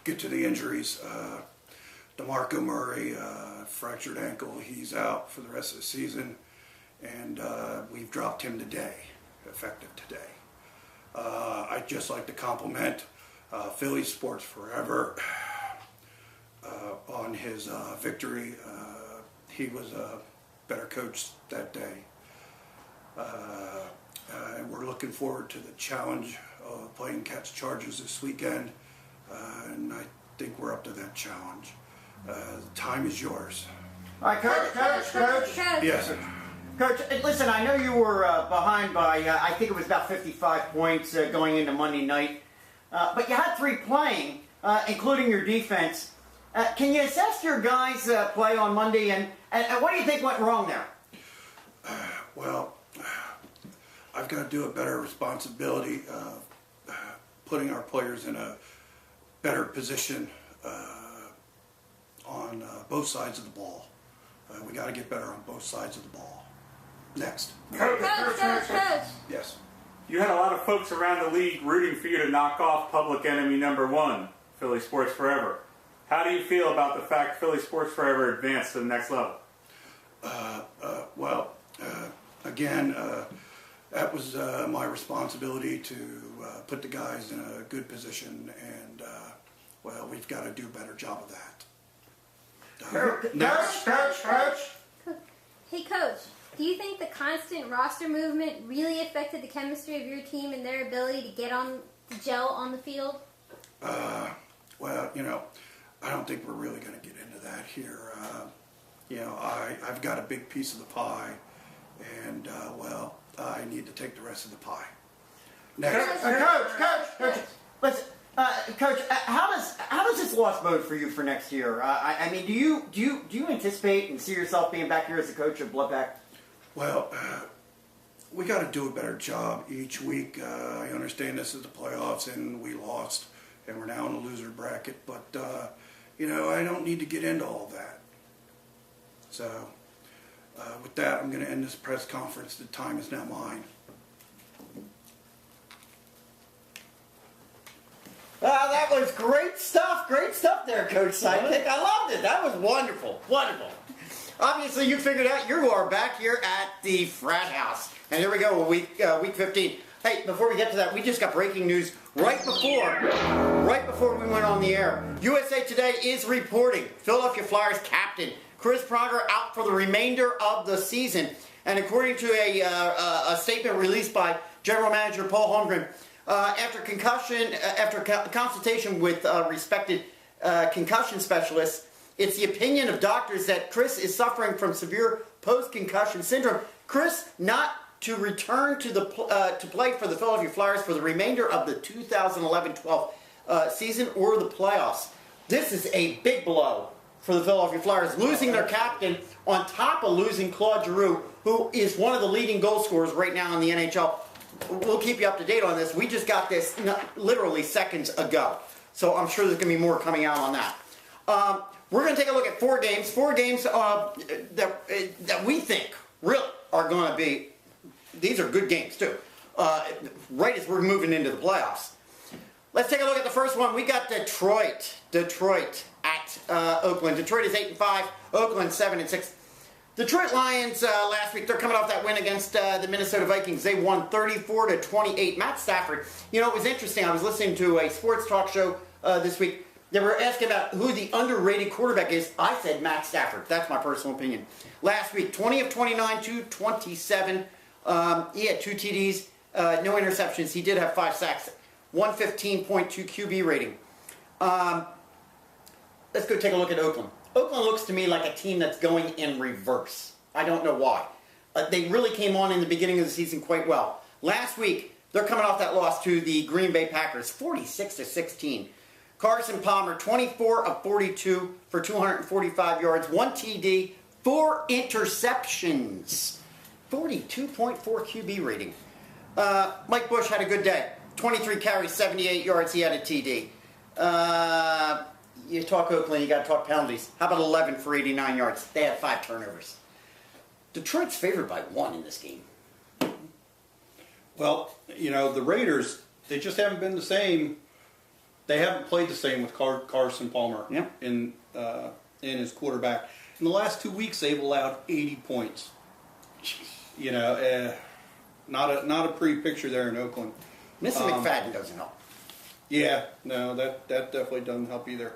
get to the injuries. DeMarco Murray, fractured ankle, he's out for the rest of the season, and we've dropped him today, effective today. I'd just like to compliment Philly Sports Forever on his victory. He was a better coach that day. And we're looking forward to the challenge of playing Cats Chargers this weekend, and I think we're up to that challenge. The time is yours. All right, Coach. Yes. Coach, listen, I know you were behind by, I think it was about 55 points going into Monday night, but you had 3 playing, including your defense. Can you assess your guys' play on Monday, and what do you think went wrong there? Well, I've got to do a better responsibility of putting our players in a better position on both sides of the ball. We got to get better on both sides of the ball. Next. Coach. Yes. You had a lot of folks around the league rooting for you to knock off public enemy number 1, Philly Sports Forever. How do you feel about the fact Philly Sports Forever advanced to the next level? Again, that was my responsibility to put the guys in a good position, and well, we've got to do a better job of that. Coach. Hey, Coach. Do you think the constant roster movement really affected the chemistry of your team and their ability to gel on the field? Well, I don't think we're really going to get into that here. I've got a big piece of the pie, and well, I need to take the rest of the pie. Next. Coach. Listen, Coach, how does this loss bode for you for next year? I mean, do you anticipate and see yourself being back here as the coach of Bloodback? Well, we got to do a better job each week. I understand this is the playoffs, and we lost, and we're now in the loser bracket. But I don't need to get into all that. So, with that, I'm going to end this press conference. The time is now mine. That was great stuff there, Coach Sidekick. I loved it. That was wonderful. Obviously, you figured out you are back here at the Frat House. And here we go, week 15. Hey, before we get to that, we just got breaking news right before we went on the air. USA Today is reporting Philadelphia Flyers captain Chris Prater out for the remainder of the season. And according to a statement released by General Manager Paul Holmgren, after consultation with respected concussion specialists, it's the opinion of doctors that Chris is suffering from severe post-concussion syndrome. Chris not to return to play for the Philadelphia Flyers for the remainder of the 2011-12 season or the playoffs. This is a big blow for the Philadelphia Flyers, losing their captain on top of losing Claude Giroux, who is one of the leading goal scorers right now in the NHL. We'll keep you up to date on this. We just got this literally seconds ago. So I'm sure there's going to be more coming out on that. We're going to take a look at 4 games. 4 games that we think really are going to be, these are good games too, right as we're moving into the playoffs. Let's take a look at the first one. We got Detroit at Oakland. Detroit is 8-5. Oakland 7-6. Detroit Lions last week, they're coming off that win against the Minnesota Vikings. They won 34-28. Matt Stafford, it was interesting. I was listening to a sports talk show this week. They were asking about who the underrated quarterback is. I said Matt Stafford. That's my personal opinion. Last week, 20 of 29, 227. He had 2 TDs, no interceptions. He did have 5 sacks, 115.2 QB rating. Let's go take a look at Oakland. Oakland looks to me like a team that's going in reverse. I don't know why. They really came on in the beginning of the season quite well. Last week, they're coming off that loss to the Green Bay Packers, 46-16. Carson Palmer, 24 of 42 for 245 yards, 1 TD, 4 interceptions, 42.4 QB rating. Mike Bush had a good day. 23 carries, 78 yards. He had a TD. You talk Oakland, you got to talk penalties. How about 11 for 89 yards? They had 5 turnovers. Detroit's favored by 1 in this game. Well, the Raiders, they just haven't been the same They haven't played the same with Carson Palmer Yep. in his quarterback. In the last 2 weeks, they've allowed 80 points. You know, not a pretty picture there in Oakland. Mr. McFadden doesn't help. Yeah, no, that definitely doesn't help either.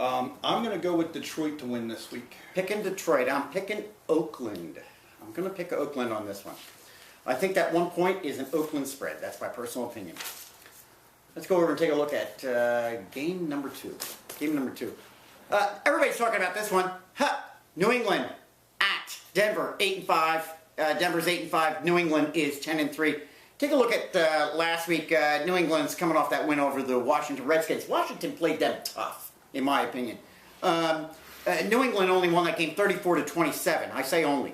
I'm going to go with Detroit to win this week. Picking Detroit. I'm picking Oakland. I'm going to pick Oakland on this one. I think that 1 point is an Oakland spread. That's my personal opinion. Let's go over and take a look at game number 2. Game number 2. Everybody's talking about this one. New England at Denver, 8-5. Denver's 8-5. New England is 10-3. Take a look at last week. New England's coming off that win over the Washington Redskins. Washington played them tough, in my opinion. New England only won that game 34-27. I say only.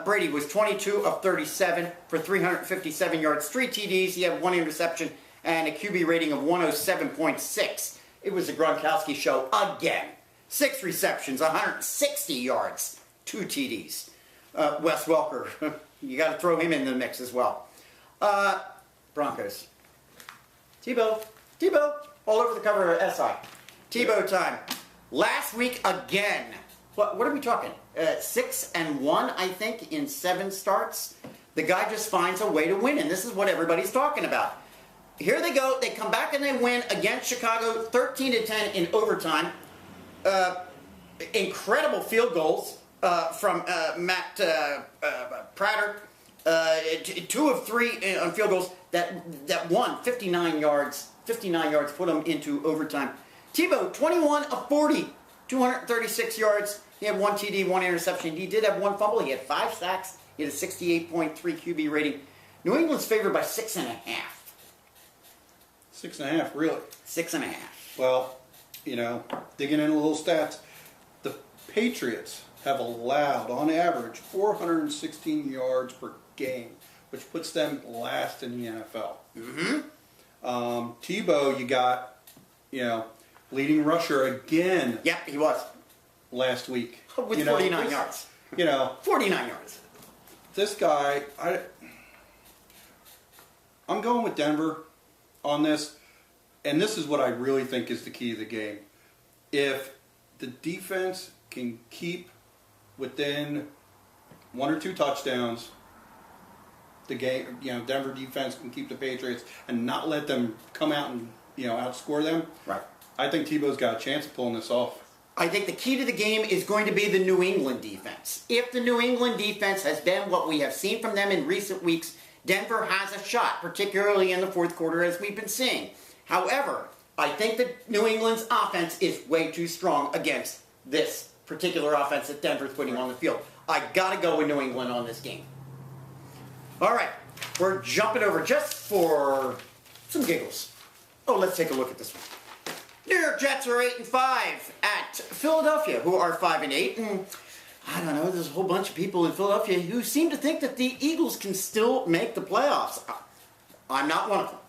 Brady was 22 of 37 for 357 yards, 3 TDs. He had 1 interception and a QB rating of 107.6. It was a Gronkowski show again. 6 receptions, 160 yards, 2 TDs. Wes Welker, you got to throw him in the mix as well. Broncos. Tebow, all over the cover of SI. Tebow time. Last week again. What are we talking? 6-1, I think, in 7 starts. The guy just finds a way to win, and this is what everybody's talking about. Here they go. They come back and they win against Chicago, 13-10 in overtime. Incredible field goals from Matt Prater. 2 of 3 on field goals that won 59 yards. 59 yards put them into overtime. Tebow, 21 of 40, 236 yards. He had 1 TD, 1 interception. He did have 1 fumble. He had 5 sacks. He had a 68.3 QB rating. New England's favored by 6.5. 6.5, really? 6.5. Well, you know, digging in a little stats, the Patriots have allowed, on average, 416 yards per game, which puts them last in the NFL. Mm-hmm. Tebow, you got, you know, leading rusher again. Yep, he was. Last week. With 49 yards. You know. 49 yards. This guy, I'm going with Denver on this, and this is what I really think is the key to the game. If the defense can keep within 1 or 2 touchdowns, the game, you know, Denver defense can keep the Patriots and not let them come out and, you know, outscore them. Right. I think Tebow's got a chance of pulling this off. I think the key to the game is going to be the New England defense. If the New England defense has been what we have seen from them in recent weeks, Denver has a shot, particularly in the fourth quarter, as we've been seeing. However, I think that New England's offense is way too strong against this particular offense that Denver's putting on the field. I got to go with New England on this game. All right, we're jumping over just for some giggles. Oh, let's take a look at this one. New York Jets are 8-5 at Philadelphia, who are 5-8. And I don't know, there's a whole bunch of people in Philadelphia who seem to think that the Eagles can still make the playoffs. I'm not one of them.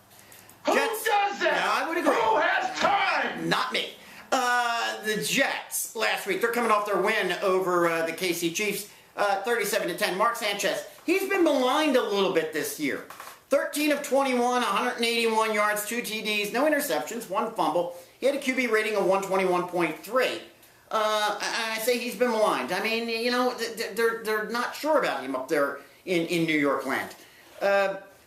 Who Jets, does that? Yeah, I would agree. Who has time? Not me. The Jets, last week, they're coming off their win over the KC Chiefs, 37-10. Mark Sanchez, he's been maligned a little bit this year. 13 of 21, 181 yards, 2 TDs, no interceptions, 1 fumble. He had a QB rating of 121.3. I say he's been maligned. I mean, you know, they're not sure about him up there in New York land.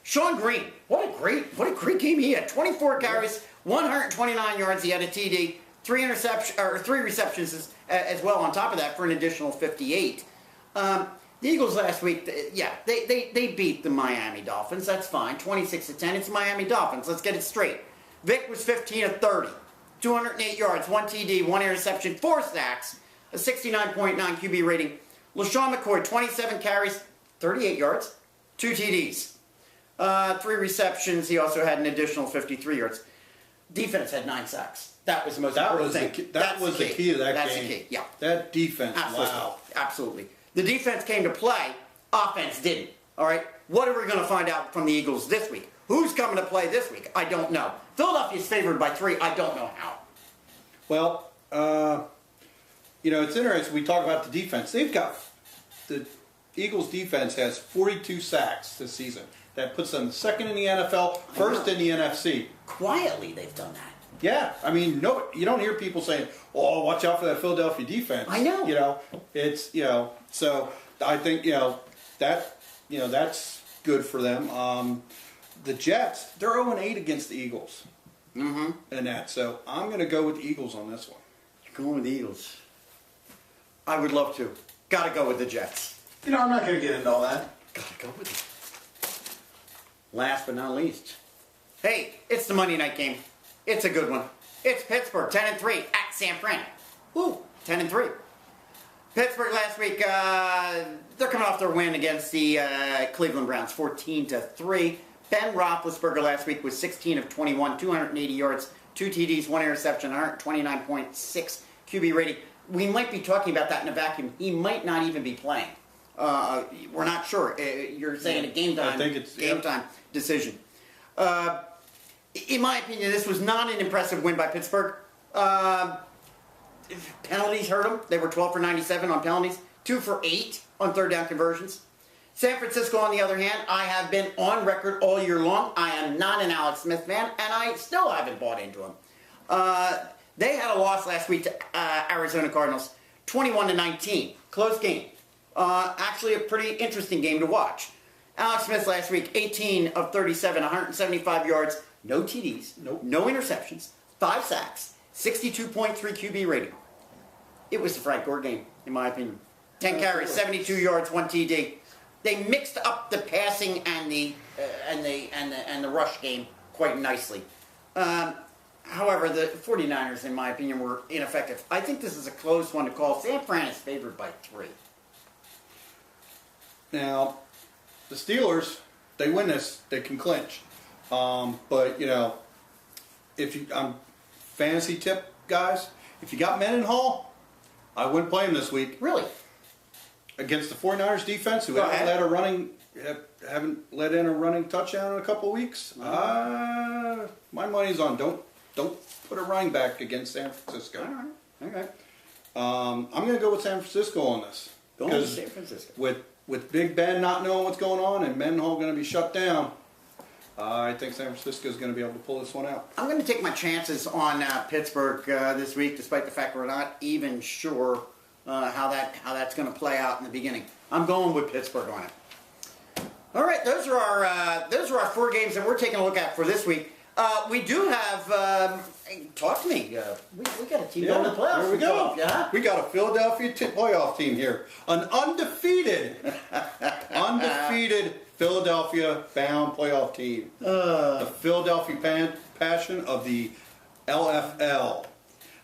Shonn Greene, what a great game he had. 24 carries, 129 yards. He had a TD, 3 receptions as well on top of that for an additional 58. The Eagles last week, they beat the Miami Dolphins. That's fine. 26-10. It's Miami Dolphins. Let's get it straight. Vick was 15 of 30. 208 yards, 1 TD, 1 interception, 4 sacks, a 69.9 QB rating. LeSean McCoy, 27 carries, 38 yards, 2 TDs, 3 receptions. He also had an additional 53 yards. Defense had 9 sacks. That was the most important thing. That was the key to that game. That's the key, yeah. That defense, Absolutely. wow. Absolutely. The defense came to play. Offense didn't. All right? What are we going to find out from the Eagles this week? Who's coming to play this week? I don't know. Philadelphia's favored by 3. I don't know how. Well, you know, it's interesting. We talk about the defense. The Eagles' defense has 42 sacks this season. That puts them second in the NFL, first in the NFC. Quietly, they've done that. Yeah, I mean, no, you don't hear people saying, "Oh, watch out for that Philadelphia defense." I know. You know, it's so I think that's good for them. The Jets, they're 0-8 against the Eagles. Mm-hmm. And that, so I'm going to go with the Eagles on this one. You're going with the Eagles. I would love to. Got to go with the Jets. You know, I'm not going to get into all that. Got to go with it. Last but not least, hey, it's the Monday night game. It's a good one. It's Pittsburgh 10-3 at San Fran. Woo, 10-3. Pittsburgh last week, they're coming off their win against the Cleveland Browns, 14-3. Ben Roethlisberger last week was 16 of 21, 280 yards, 2 TDs, 1 interception, 129.6 QB rating. We might be talking about that in a vacuum. He might not even be playing. We're not sure. You're saying a game time, I think it's game time decision. In my opinion, this was not an impressive win by Pittsburgh. Penalties hurt them. They were 12 for 97 on penalties, 2 for 8 on third down conversions. San Francisco, on the other hand, I have been on record all year long. I am not an Alex Smith fan, and I still haven't bought into him. They had a loss last week to Arizona Cardinals, 21-19. Close game. Actually, a pretty interesting game to watch. Alex Smith last week, 18 of 37, 175 yards, no TDs, no interceptions, 5 sacks, 62.3 QB rating. It was the Frank Gore game, in my opinion. 10 carries, 72 yards, 1 TD. They mixed up the passing and the rush game quite nicely. However, the 49ers, in my opinion, were ineffective. I think this is a close one to call. San Fran is favored by 3. Now, the Steelers, they win this, they can clinch. But if you fantasy tip, guys, if you got Mendenhall, I wouldn't play him this week. Really? Against the 49ers defense, who haven't let in a running touchdown in a couple of weeks. My money's on don't put a running back against San Francisco. All right. Okay. I'm going to go with San Francisco on this. Going with San Francisco. With Big Ben not knowing what's going on and Mendenhall going to be shut down, I think San Francisco is going to be able to pull this one out. I'm going to take my chances on Pittsburgh this week, despite the fact we're not even sure how that's going to play out in the beginning. I'm going with Pittsburgh on it. All right, those are our 4 games that we're taking a look at for this week. We do have. Talk to me. We got a team going to the playoffs. Here we go. Yeah. We got a Philadelphia playoff team here. An undefeated Philadelphia-bound playoff team. The Philadelphia Passion of the LFL.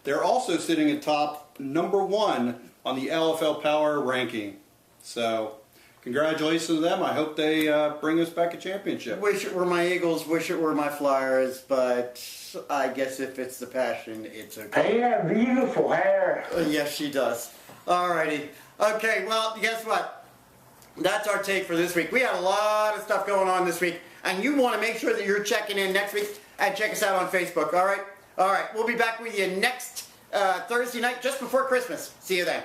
They're also sitting at top number 1 on the LFL Power ranking. So, congratulations to them. I hope they bring us back a championship. Wish it were my Eagles, wish it were my Flyers, but I guess if it's the Passion, it's okay. I have beautiful hair. Yes, she does. Alrighty. Okay, well, guess what? That's our take for this week. We had a lot of stuff going on this week, and you want to make sure that you're checking in next week and check us out on Facebook, alright? Alright, we'll be back with you next Thursday night, just before Christmas. See you then.